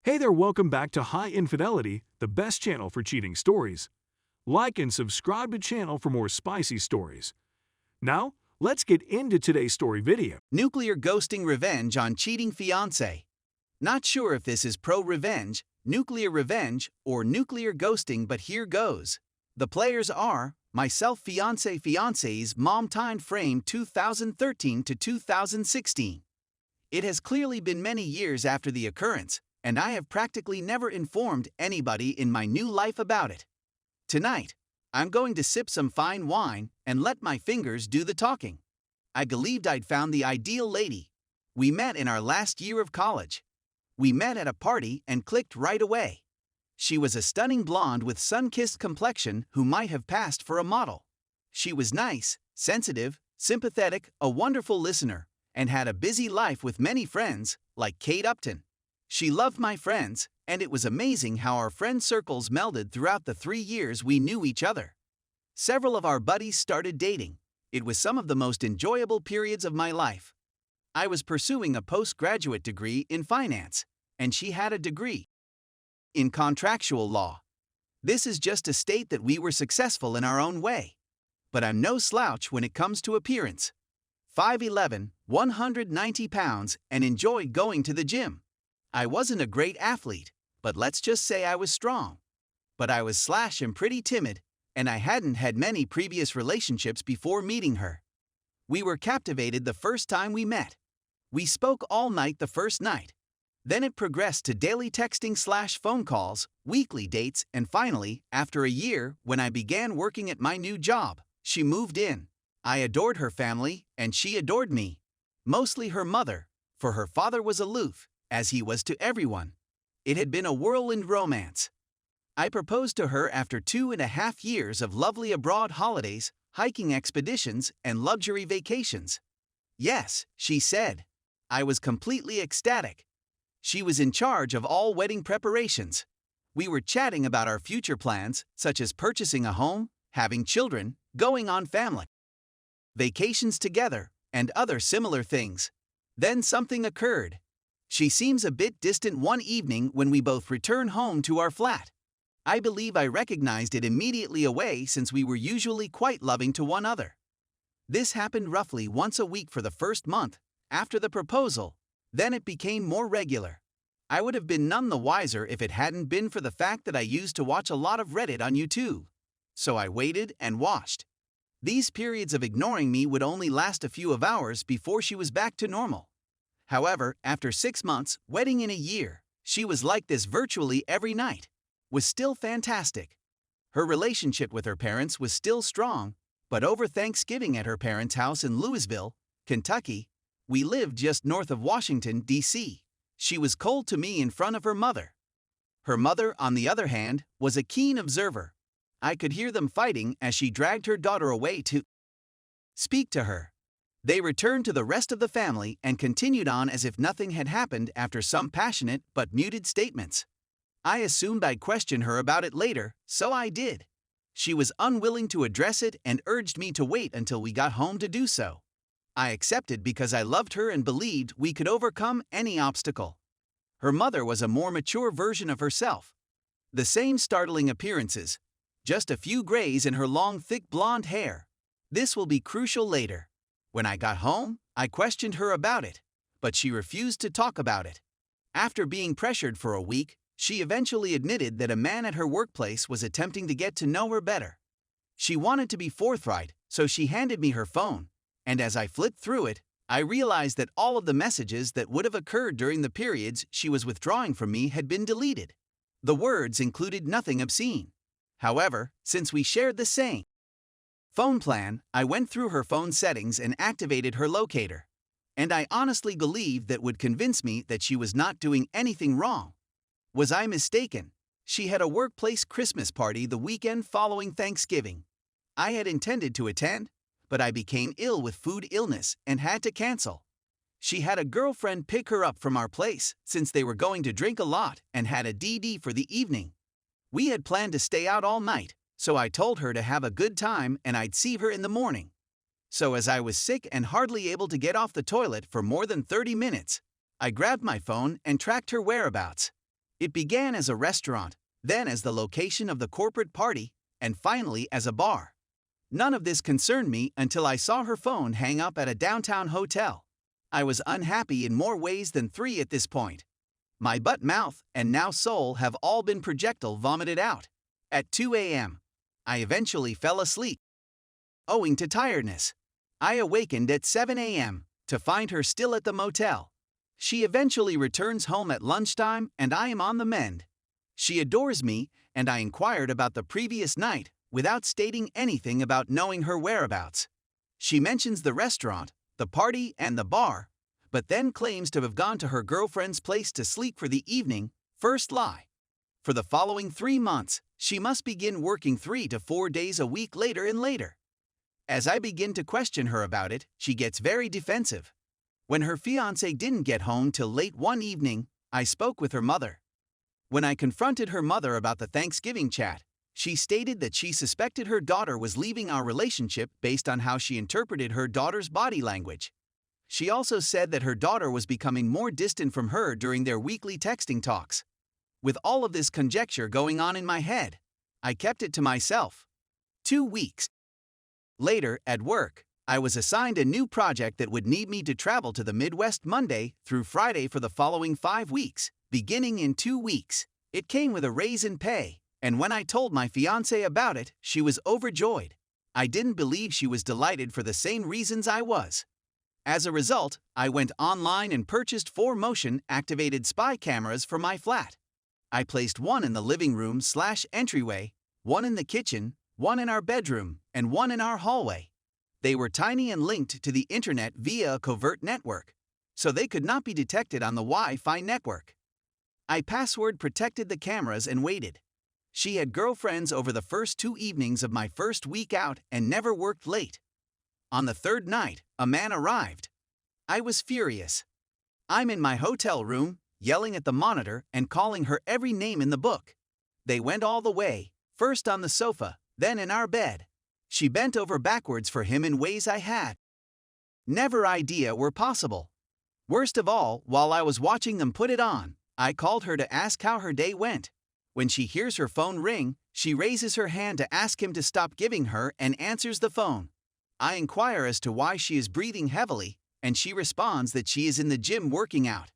Hey there, welcome back to High Infidelity, the best channel for cheating stories. Like and subscribe to channel for more spicy stories. Now, let's get into today's story video. Nuclear ghosting revenge on cheating fiance. Not sure if this is pro-revenge, nuclear revenge, or nuclear ghosting, but here goes. The players are myself, fiance's mom, time frame 2013 to 2016. It has clearly been many years after the occurrence, and I have practically never informed anybody in my new life about it. Tonight, I'm going to sip some fine wine and let my fingers do the talking. I believed I'd found the ideal lady. We met in our last year of college. We met at a party and clicked right away. She was a stunning blonde with sun-kissed complexion who might have passed for a model. She was nice, sensitive, sympathetic, a wonderful listener, and had a busy life with many friends, like Kate Upton. She loved my friends, and it was amazing how our friend circles melded throughout the 3 years we knew each other. Several of our buddies started dating. It was some of the most enjoyable periods of my life. I was pursuing a postgraduate degree in finance, and she had a degree in contractual law. This is just to state that we were successful in our own way. But I'm no slouch when it comes to appearance. 5'11", 190 pounds, and enjoyed going to the gym. I wasn't a great athlete, but let's just say I was strong. But I was and pretty timid, and I hadn't had many previous relationships before meeting her. We were captivated the first time we met. We spoke all night the first night. Then it progressed to daily texting/phone calls, weekly dates, and finally, after a year, when I began working at my new job, she moved in. I adored her family, and she adored me. Mostly her mother, for her father was aloof, as he was to everyone. It had been a whirlwind romance. I proposed to her after 2.5 years of lovely abroad holidays, hiking expeditions, and luxury vacations. Yes, she said. I was completely ecstatic. She was in charge of all wedding preparations. We were chatting about our future plans, such as purchasing a home, having children, going on family vacations together, and other similar things. Then something occurred. She seems a bit distant one evening when we both returned home to our flat. I believe I recognized it immediately away since we were usually quite loving to one another. This happened roughly once a week for the first month, after the proposal. Then it became more regular. I would have been none the wiser if it hadn't been for the fact that I used to watch a lot of Reddit on YouTube. So I waited and watched. These periods of ignoring me would only last a few hours before she was back to normal. However, after 6 months, wedding in a year, she was like this virtually every night. Was still fantastic. Her relationship with her parents was still strong, but over Thanksgiving at her parents' house in Louisville, Kentucky, we lived just north of Washington, D.C., she was cold to me in front of her mother. Her mother, on the other hand, was a keen observer. I could hear them fighting as she dragged her daughter away to speak to her. They returned to the rest of the family and continued on as if nothing had happened after some passionate but muted statements. I assumed I'd question her about it later, so I did. She was unwilling to address it and urged me to wait until we got home to do so. I accepted because I loved her and believed we could overcome any obstacle. Her mother was a more mature version of herself. The same startling appearances, just a few grays in her long, thick blonde hair. This will be crucial later. When I got home, I questioned her about it, but she refused to talk about it. After being pressured for a week, she eventually admitted that a man at her workplace was attempting to get to know her better. She wanted to be forthright, so she handed me her phone, and as I flipped through it, I realized that all of the messages that would have occurred during the periods she was withdrawing from me had been deleted. The words included nothing obscene. However, since we shared the same phone plan, I went through her phone settings and activated her locator. And I honestly believed that would convince me that she was not doing anything wrong. Was I mistaken? She had a workplace Christmas party the weekend following Thanksgiving. I had intended to attend, but I became ill with food illness and had to cancel. She had a girlfriend pick her up from our place since they were going to drink a lot and had a DD for the evening. We had planned to stay out all night, so I told her to have a good time and I'd see her in the morning. So as I was sick and hardly able to get off the toilet for more than 30 minutes, I grabbed my phone and tracked her whereabouts. It began as a restaurant, then as the location of the corporate party, and finally as a bar. None of this concerned me until I saw her phone hang up at a downtown hotel. I was unhappy in more ways than three at this point. My butt, mouth, and now soul have all been projectile vomited out. At 2 a.m., I eventually fell asleep, owing to tiredness. I awakened at 7 a.m. to find her still at the motel. She eventually returns home at lunchtime and I am on the mend. She adores me and I inquired about the previous night without stating anything about knowing her whereabouts. She mentions the restaurant, the party, and the bar, but then claims to have gone to her girlfriend's place to sleep for the evening. First lie. For the following 3 months, she must begin working 3 to 4 days a week later and later. As I begin to question her about it, she gets very defensive. When her fiance didn't get home till late one evening, I spoke with her mother. When I confronted her mother about the Thanksgiving chat, she stated that she suspected her daughter was leaving our relationship based on how she interpreted her daughter's body language. She also said that her daughter was becoming more distant from her during their weekly texting talks. With all of this conjecture going on in my head, I kept it to myself. 2 weeks later, at work, I was assigned a new project that would need me to travel to the Midwest Monday through Friday for the following 5 weeks, beginning in 2 weeks. It came with a raise in pay, and when I told my fiance about it, she was overjoyed. I didn't believe she was delighted for the same reasons I was. As a result, I went online and purchased 4 motion-activated spy cameras for my flat. I placed one in the living room/entryway, one in the kitchen, one in our bedroom, and one in our hallway. They were tiny and linked to the internet via a covert network, so they could not be detected on the Wi-Fi network. I password protected the cameras and waited. She had girlfriends over the first 2 evenings of my first week out and never worked late. On the 3rd night, a man arrived. I was furious. I'm in my hotel room, yelling at the monitor and calling her every name in the book. They went all the way, first on the sofa, then in our bed. She bent over backwards for him in ways I had never idea were possible. Worst of all, while I was watching them put it on, I called her to ask how her day went. When she hears her phone ring, she raises her hand to ask him to stop giving her and answers the phone. I inquire as to why she is breathing heavily, and she responds that she is in the gym working out.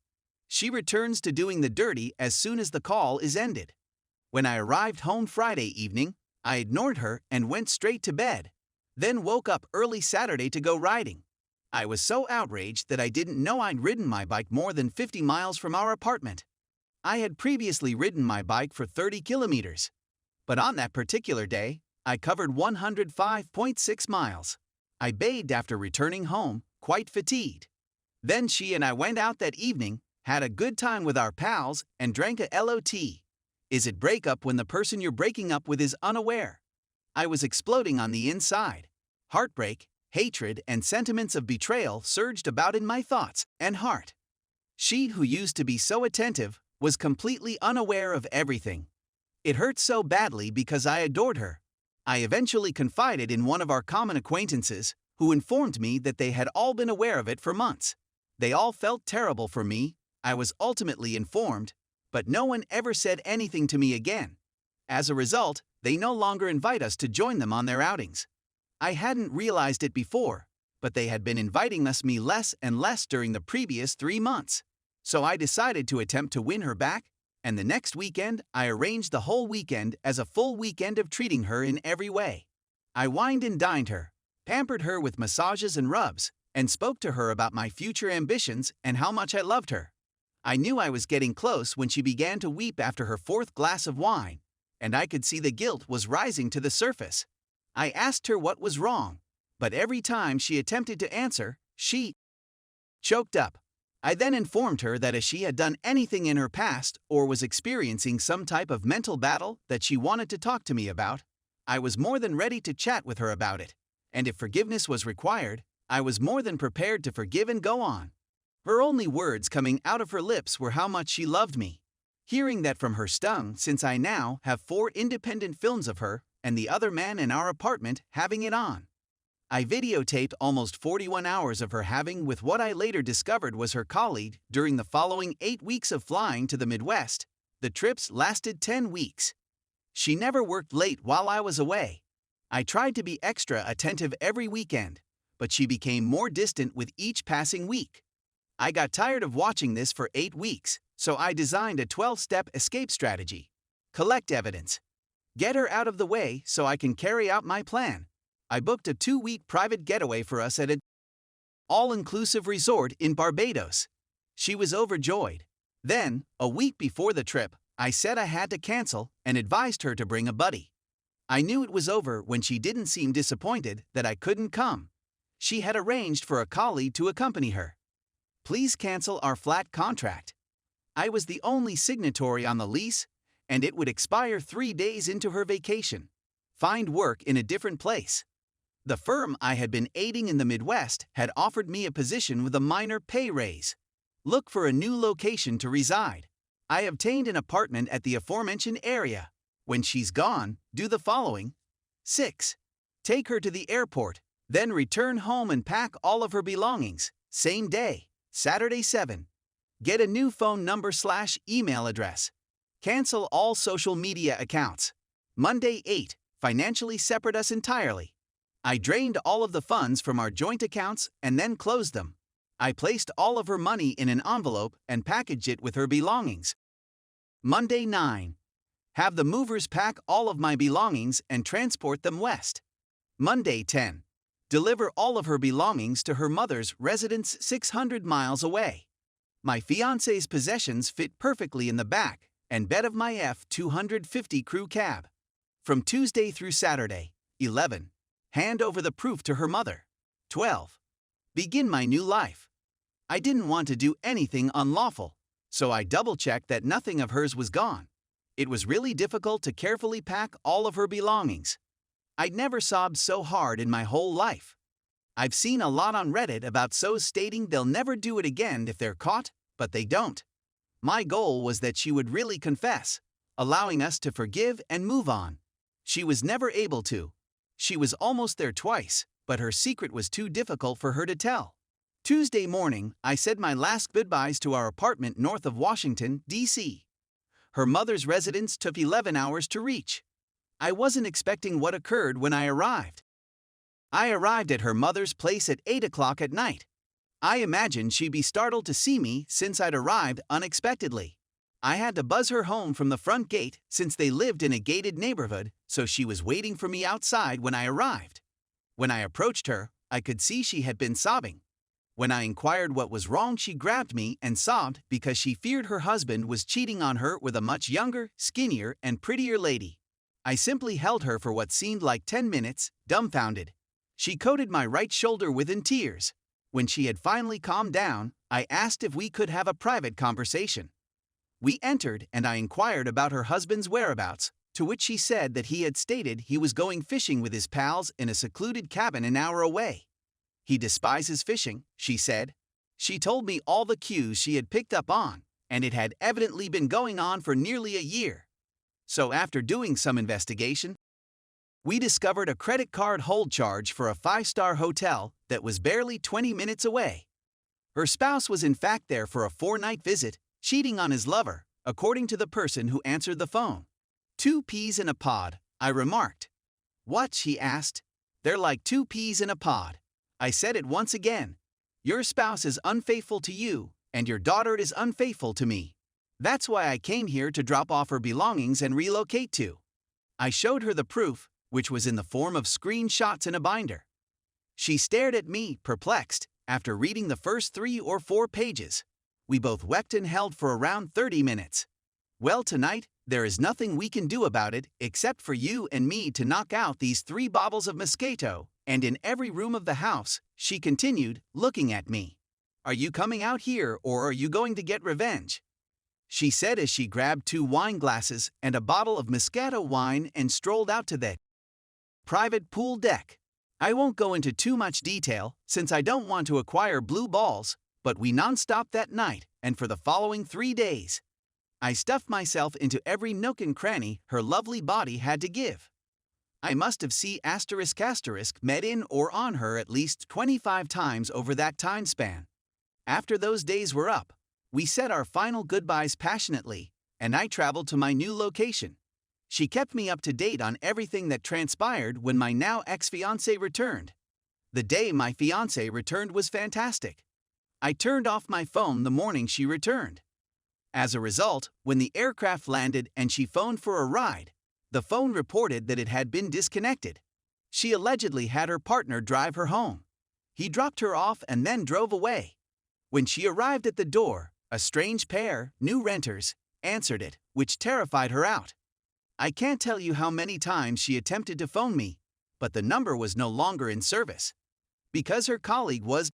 She returns to doing the dirty as soon as the call is ended. When I arrived home Friday evening, I ignored her and went straight to bed, then woke up early Saturday to go riding. I was so outraged that I didn't know I'd ridden my bike more than 50 miles from our apartment. I had previously ridden my bike for 30 kilometers, but on that particular day, I covered 105.6 miles. I bathed after returning home, quite fatigued. Then she and I went out that evening, had a good time with our pals, and drank a LOT. Is it breakup when the person you're breaking up with is unaware? I was exploding on the inside. Heartbreak, hatred, and sentiments of betrayal surged about in my thoughts and heart. She, who used to be so attentive, was completely unaware of everything. It hurt so badly because I adored her. I eventually confided in one of our common acquaintances, who informed me that they had all been aware of it for months. They all felt terrible for me, I was ultimately informed, but no one ever said anything to me again. As a result, they no longer invite us to join them on their outings. I hadn't realized it before, but they had been inviting me less and less during the previous 3 months. So I decided to attempt to win her back, and the next weekend I arranged the whole weekend as a full weekend of treating her in every way. I wined and dined her, pampered her with massages and rubs, and spoke to her about my future ambitions and how much I loved her. I knew I was getting close when she began to weep after her 4th glass of wine, and I could see the guilt was rising to the surface. I asked her what was wrong, but every time she attempted to answer, she choked up. I then informed her that if she had done anything in her past or was experiencing some type of mental battle that she wanted to talk to me about, I was more than ready to chat with her about it, and if forgiveness was required, I was more than prepared to forgive and go on. Her only words coming out of her lips were how much she loved me. Hearing that from her stung, since I now have 4 independent films of her and the other man in our apartment having it on. I videotaped almost 41 hours of her having with what I later discovered was her colleague during the following 8 weeks of flying to the Midwest, The trips lasted 10 weeks. She never worked late while I was away. I tried to be extra attentive every weekend, but she became more distant with each passing week. I got tired of watching this for 8 weeks, so I designed a 12-step escape strategy. Collect evidence. Get her out of the way so I can carry out my plan. I booked a 2-week private getaway for us at an all-inclusive resort in Barbados. She was overjoyed. Then, a week before the trip, I said I had to cancel and advised her to bring a buddy. I knew it was over when she didn't seem disappointed that I couldn't come. She had arranged for a colleague to accompany her. Please cancel our flat contract. I was the only signatory on the lease, and it would expire 3 days into her vacation. Find work in a different place. The firm I had been aiding in the Midwest had offered me a position with a minor pay raise. Look for a new location to reside. I obtained an apartment at the aforementioned area. When she's gone, do the following. 6. Take her to the airport, then return home and pack all of her belongings, same day, Saturday 7. Get a new phone number/email address. Cancel all social media accounts. Monday 8. Financially separate us entirely. I drained all of the funds from our joint accounts and then closed them. I placed all of her money in an envelope and packaged it with her belongings. Monday 9. Have the movers pack all of my belongings and transport them west. Monday 10. Deliver all of her belongings to her mother's residence 600 miles away. My fiance's possessions fit perfectly in the back and bed of my F-250 crew cab. From Tuesday through Saturday. 11. Hand over the proof to her mother. 12. Begin my new life. I didn't want to do anything unlawful, so I double-checked that nothing of hers was gone. It was really difficult to carefully pack all of her belongings. I'd never sobbed so hard in my whole life. I've seen a lot on Reddit about SOs stating they'll never do it again if they're caught, but they don't. My goal was that she would really confess, allowing us to forgive and move on. She was never able to. She was almost there twice, but her secret was too difficult for her to tell. Tuesday morning, I said my last goodbyes to our apartment north of Washington, D.C. Her mother's residence took 11 hours to reach. I wasn't expecting what occurred when I arrived. I arrived at her mother's place at 8 o'clock at night. I imagined she'd be startled to see me since I'd arrived unexpectedly. I had to buzz her home from the front gate since they lived in a gated neighborhood, so she was waiting for me outside when I arrived. When I approached her, I could see she had been sobbing. When I inquired what was wrong, she grabbed me and sobbed because she feared her husband was cheating on her with a much younger, skinnier, and prettier lady. I simply held her for what seemed like 10 minutes, dumbfounded. She coated my right shoulder within tears. When she had finally calmed down, I asked if we could have a private conversation. We entered and I inquired about her husband's whereabouts, to which she said that he had stated he was going fishing with his pals in a secluded cabin an hour away. He despises fishing, she said. She told me all the cues she had picked up on, and it had evidently been going on for nearly a year. So after doing some investigation, we discovered a credit card hold charge for a 5-star hotel that was barely 20 minutes away. Her spouse was in fact there for a 4-night visit, cheating on his lover, according to the person who answered the phone. 2 peas in a pod, I remarked. What? She asked. They're like 2 peas in a pod. I said it once again. Your spouse is unfaithful to you, and your daughter is unfaithful to me. That's why I came here to drop off her belongings and relocate to. I showed her the proof, which was in the form of screenshots in a binder. She stared at me, perplexed, after reading the first 3 or 4 pages. We both wept and held for around 30 minutes. Well, tonight, there is nothing we can do about it except for you and me to knock out these 3 bottles of Moscato, and in every room of the house, she continued, looking at me. Are you coming out here or are you going to get revenge? She said as she grabbed 2 wine glasses and a bottle of Moscato wine and strolled out to the private pool deck. I won't go into too much detail since I don't want to acquire blue balls, but we non-stopped that night and for the following 3 days. I stuffed myself into every nook and cranny her lovely body had to give. I must have met in or on her at least 25 times over that time span. After those days were up, we said our final goodbyes passionately, and I traveled to my new location. She kept me up to date on everything that transpired when my now ex-fiance returned. The day my fiance returned was fantastic. I turned off my phone the morning she returned. As a result, when the aircraft landed and she phoned for a ride, the phone reported that it had been disconnected. She allegedly had her partner drive her home. He dropped her off and then drove away. When she arrived at the door, a strange pair, new renters, answered it, which terrified her out. I can't tell you how many times she attempted to phone me, but the number was no longer in service. Because her colleague was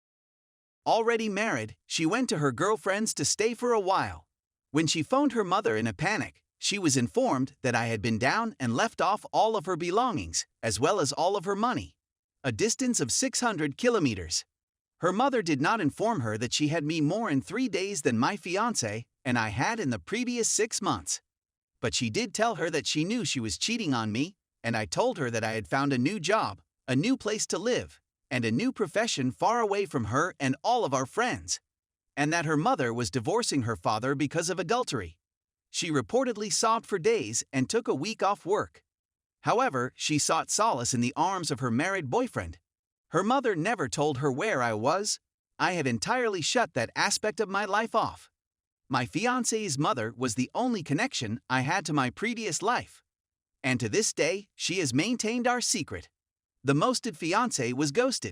already married, she went to her girlfriend's to stay for a while. When she phoned her mother in a panic, she was informed that I had been down and left off all of her belongings, as well as all of her money. A distance of 600 kilometers. Her mother did not inform her that she had me more in 3 days than my fiancé and I had in the previous 6 months. But she did tell her that she knew she was cheating on me, and I told her that I had found a new job, a new place to live, and a new profession far away from her and all of our friends, and that her mother was divorcing her father because of adultery. She reportedly sobbed for days and took a week off work. However, she sought solace in the arms of her married boyfriend. Her mother never told her where I was. I had entirely shut that aspect of my life off. My fiancé's mother was the only connection I had to my previous life. And to this day, she has maintained our secret. The mosted fiancé was ghosted.